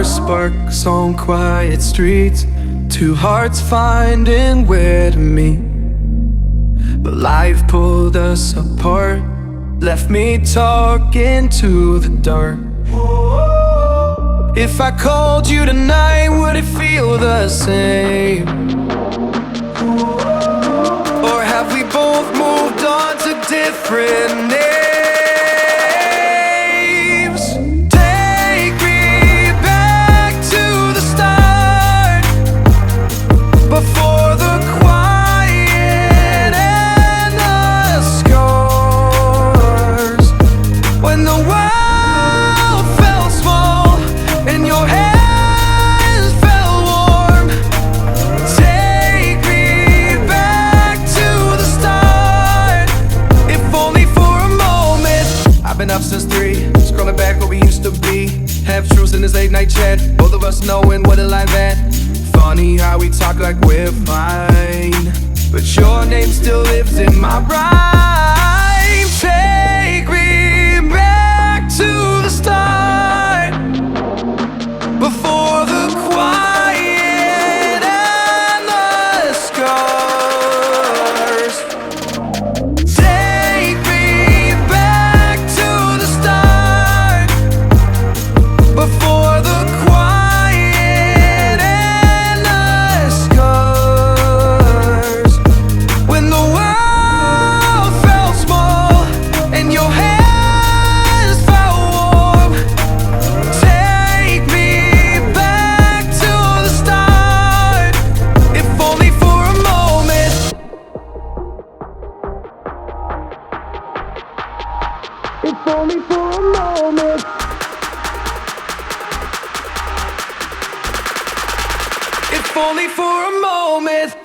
first sparks on quiet streets, two hearts finding where to meet. But life pulled us apart, left me talking to the dark. If I called you tonight, would it feel the same? Or have we both moved on to different names? Take me back to the start, before the quiet and the scars. When the world felt small and your hands felt warm. Take me back to the start, if only for a moment. I've been up since 3, scrolling back what we used to be. Half truths in this late night chat, both of us knowing what a life at. Funny how we talk like we're fine, but your name still lives in my rhyme. Take me back to the start, before the quiet and the scars. Take me back to the start, before the quiet and the scars. When the world felt small and your hands felt warm. Take me back to the start, if only for a moment. If only for a moment. If only for a moment.